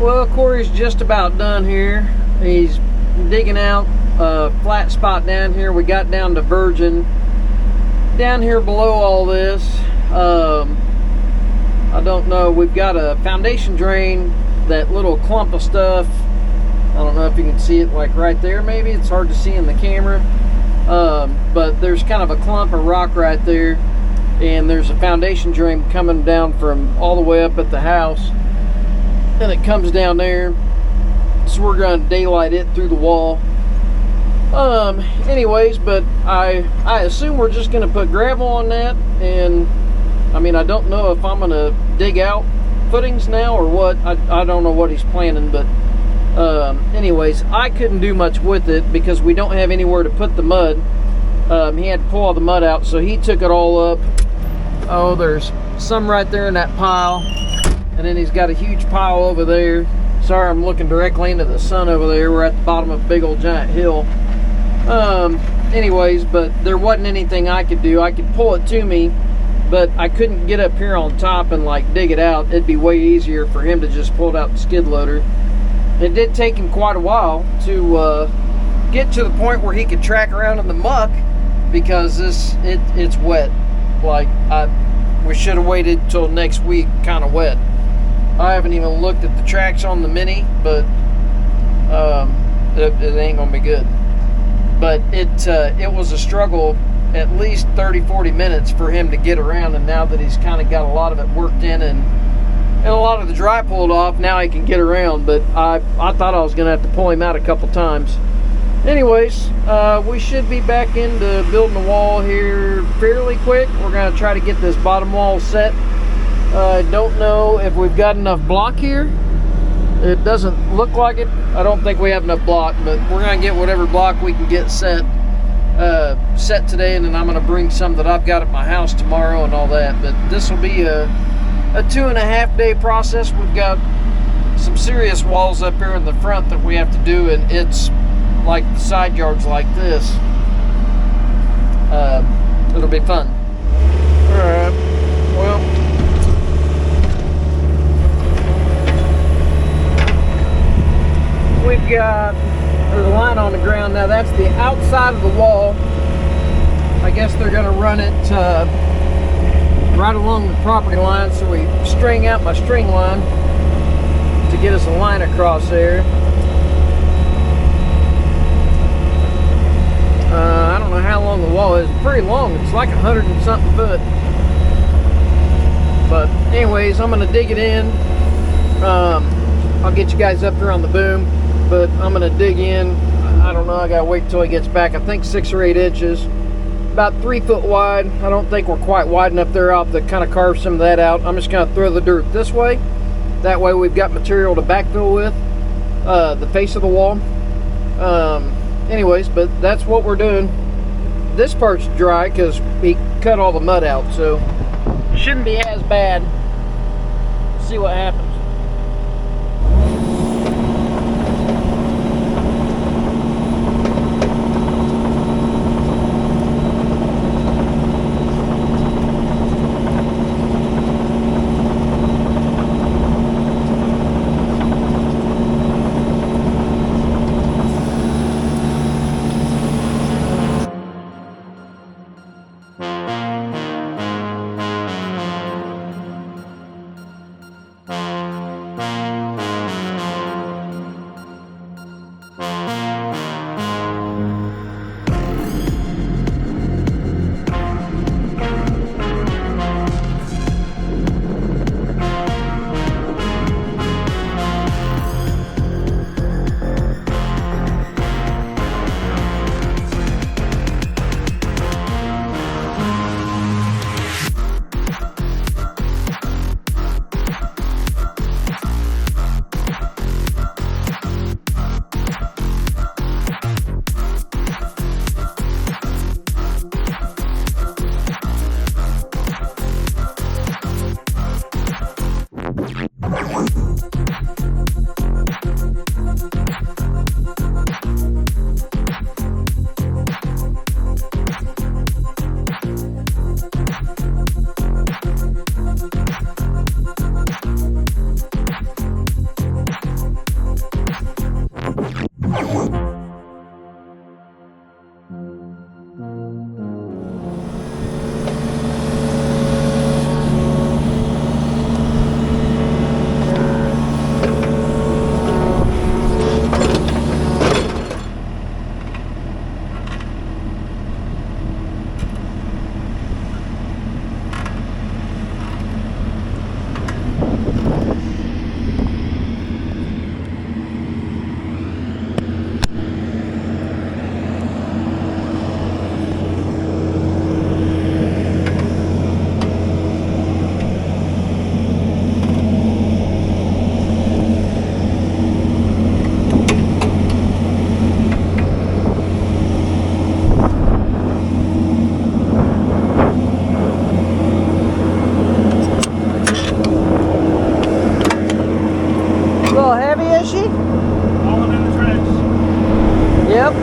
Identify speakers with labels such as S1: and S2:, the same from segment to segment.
S1: Well, Corey's just about done here. He's digging out a flat spot down here. We got down to virgin. Down here below all this, I don't know, we've got a foundation drain, that little clump of stuff. I don't know if you can see it, like right there maybe. It's hard to see in the camera. But there's kind of a clump of rock right there. And there's a foundation drain coming down from all the way up at the house. And it comes down there. So we're going to daylight it through the wall. Anyways, but I assume we're just going to put gravel on that. And I mean, I don't know if I'm going to dig out footings now or what. I don't know what he's planning, but anyways, I couldn't do much with it because we don't have anywhere to put the mud. He had to pull all the mud out, so he took it all up. Oh, there's some right there in that pile, and then he's got a huge pile over there. Sorry, I'm looking directly into the sun over there. We're at the bottom of a big old giant hill. Anyways, but there wasn't anything I could do. I could pull it to me, but I couldn't get up here on top and like dig it out. It'd be way easier for him to just pull it out the skid loader. It did take him quite a while to get to the point where he could track around in the muck, because it's wet. Like, we should have waited till next week, kind of wet. I haven't even looked at the tracks on the Mini, but it ain't gonna be good. But it was a struggle, at least 30-40 minutes for him to get around, and now that he's kind of got a lot of it worked in and a lot of the dry pulled off, now he can get around. But I thought I was gonna have to pull him out a couple times. Anyways, we should be back into building the wall here fairly quick. We're gonna try to get this bottom wall set. I don't know if we've got enough block here. It doesn't look like it. I don't think we have enough block, but we're gonna get whatever block we can get set today, and then I'm gonna bring some that I've got at my house tomorrow and all that. But this will be a 2.5 day process. We've got some serious walls up here in the front that we have to do, and it's like the side yards like this. It'll be fun. Alright, well, we've got a line on the ground now. That's the outside of the wall. I guess they're going to run it right along the property line, so we string out my string line to get us a line across there. I don't know how long the wall is. It's pretty long. It's like 100 and something foot. But anyways, I'm going to dig it in. I'll get you guys up here on the boom, but I'm going to dig in. I don't know. I got to wait until he gets back. I think 6 or 8 inches. About 3 foot wide. I don't think we're quite wide enough there. I'll have to kind of carve some of that out. I'm just going to throw the dirt this way. That way we've got material to backfill with the face of the wall. Anyways, but that's what we're doing. This part's dry because we cut all the mud out, so shouldn't be as bad. See what happens. is she?
S2: Falling in the tracks.
S1: Yep.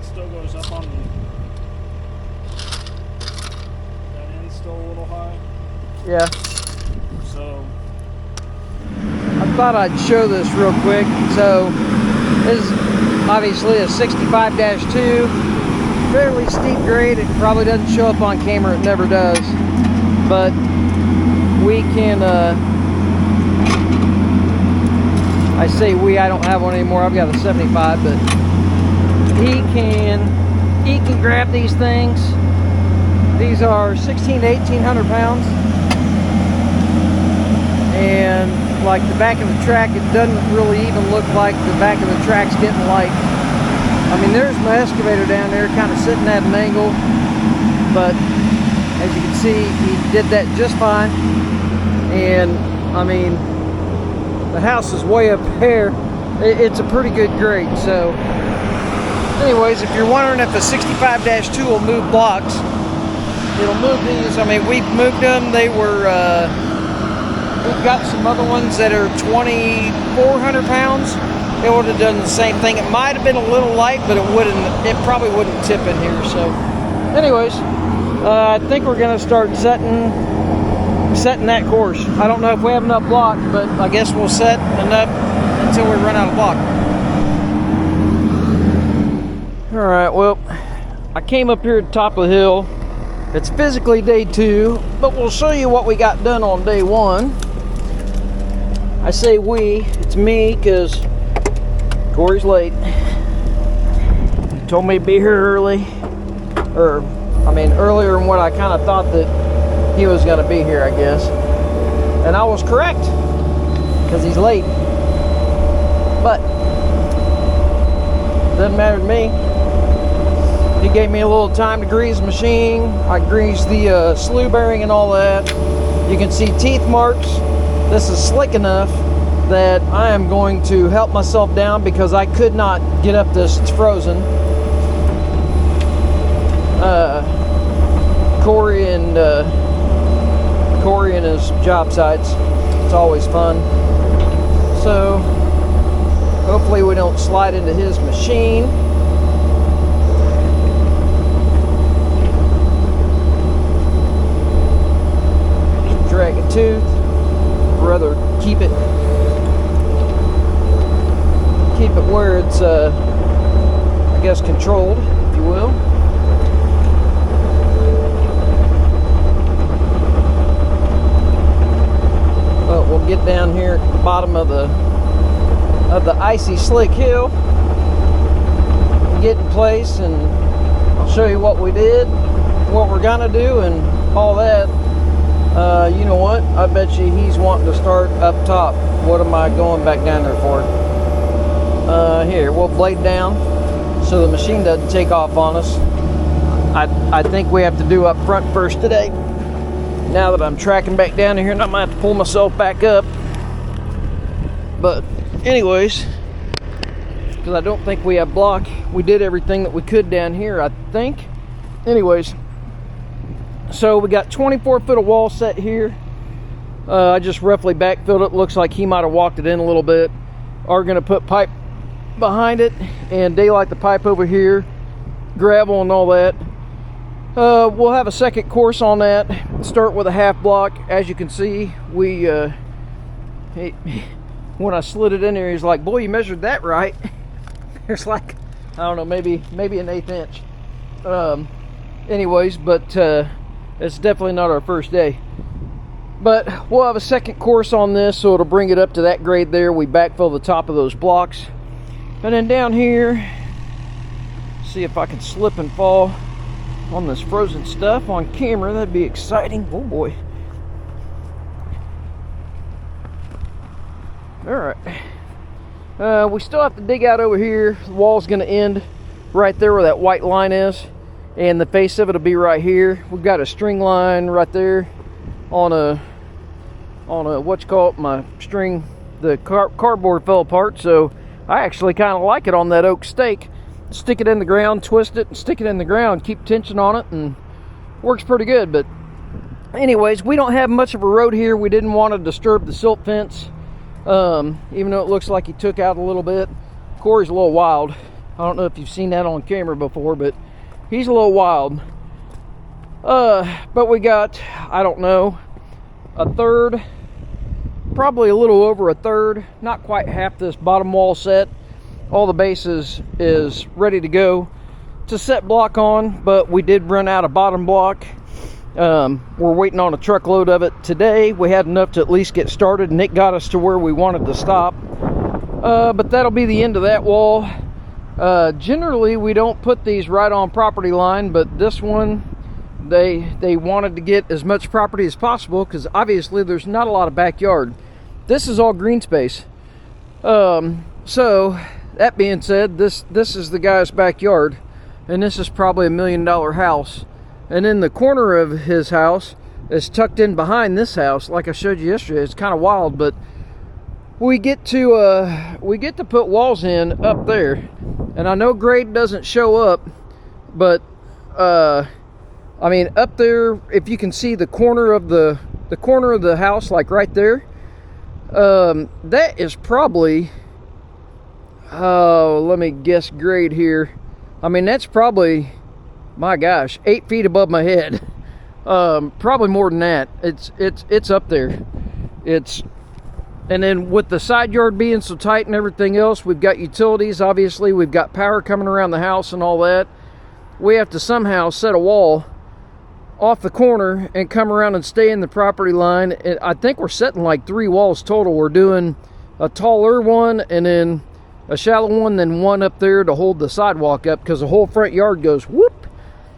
S2: Still goes up on that end, still a little high.
S1: Yeah.
S2: So
S1: I thought I'd show this real quick. So this is obviously a 65-2, fairly steep grade. It probably doesn't show up on camera, it never does. But we can, I say we, I don't have one anymore. I've got a 75, but he can grab these things. These are 1,600 to 1,800 pounds, and like the back of the track, it doesn't really even look like the back of the track's getting light. I mean, there's my excavator down there kind of sitting at an angle, but as you can see, he did that just fine. And I mean, the house is way up here. It's a pretty good grade. So anyways, if you're wondering if the 65-2 will move blocks, it'll move these. I mean, we've moved them. They were, we've got some other ones that are 2,400 pounds. It would have done the same thing. It might have been a little light, but it probably wouldn't tip in here. So anyways, I think we're gonna start setting that course. I don't know if we have enough block, but I guess we'll set enough until we run out of block. All right, well, I came up here at the top of the hill. It's physically day 2, but we'll show you what we got done on day 1. I say we, it's me, because Corey's late. He told me to be here early, earlier than what I kind of thought that he was gonna be here, I guess. And I was correct, because he's late. But doesn't matter to me. He gave me a little time to grease the machine. I greased the slew bearing and all that. You can see teeth marks. This is slick enough that I am going to help myself down because I could not get up this. It's frozen. Corey and his job sites. It's always fun. So hopefully we don't slide into his machine. Drag a tooth, rather keep it where it's I guess controlled, if you will. down here at the bottom of the icy slick hill and get in place, and I'll show you what we did, what we're gonna do, and all that. You know what? I bet you he's wanting to start up top. What am I going back down there for? Here, we'll blade down so the machine doesn't take off on us. I think we have to do up front first today. Now that I'm tracking back down here, and I might have to pull myself back up. But anyways, because I don't think we have block, we did everything that we could down here, I think. Anyways, so we got 24 foot of wall set here. I just roughly backfilled it. Looks like he might have walked it in a little bit. Are going to put pipe behind it and daylight the pipe over here, gravel and all that. We'll have a second course on that. Start with a half block. As you can see, we when I slid it in there, he's like, "Boy, you measured that right." There's like, I don't know, maybe an 1/8 inch. Anyways, but it's definitely not our first day. But we'll have a second course on this, so it'll bring it up to that grade there. We backfill the top of those blocks. And then down here, see if I can slip and fall on this frozen stuff on camera. That'd be exciting. Oh boy. All right. We still have to dig out over here. The wall's going to end right there where that white line is, and the face of it will be right here. We've got a string line right there on a my string. The cardboard fell apart, so I actually kind of like it on that oak stake. Stick it in the ground, twist it, and stick it in the ground. Keep tension on it, and works pretty good. But anyways, we don't have much of a road here. We didn't want to disturb the silt fence, even though it looks like he took out a little bit. Corey's a little wild. I don't know if you've seen that on camera before, but he's a little wild. But we got, I don't know, a third, probably a little over a third, not quite half this bottom wall set. All the base is ready to go to set block on, but we did run out of bottom block. We're waiting on a truckload of it today. We had enough to at least get started, and it got us to where we wanted to stop. But that'll be the end of that wall. Generally, we don't put these right on property line, but this one, they wanted to get as much property as possible, because obviously there's not a lot of backyard. This is all green space. So that being said, this is the guy's backyard, and this is probably $1 million house. And in the corner of his house is tucked in behind this house, like I showed you yesterday. It's kind of wild, but we get to put walls in up there. And I know grade doesn't show up, but I mean, up there, if you can see the corner of the house, like right there, that is probably, let me guess grade here. I mean, that's probably, my gosh, 8 feet above my head. Probably more than that. It's up there. And then with the side yard being so tight and everything else, we've got utilities, obviously. We've got power coming around the house and all that. We have to somehow set a wall off the corner and come around and stay in the property line. And I think we're setting like 3 walls total. We're doing a taller one, and then a shallow one, then one up there to hold the sidewalk up, because the whole front yard goes whoop.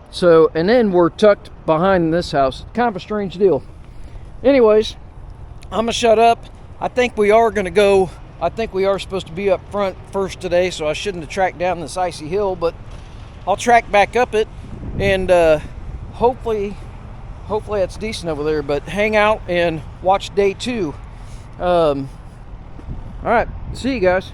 S1: So, and then we're tucked behind this house. Kind of a strange deal. Anyways, I'm gonna shut up. I think we are supposed to be up front first today, so I shouldn't have tracked down this icy hill, but I'll track back up it, and hopefully it's decent over there. But hang out and watch day 2. All right, see you guys.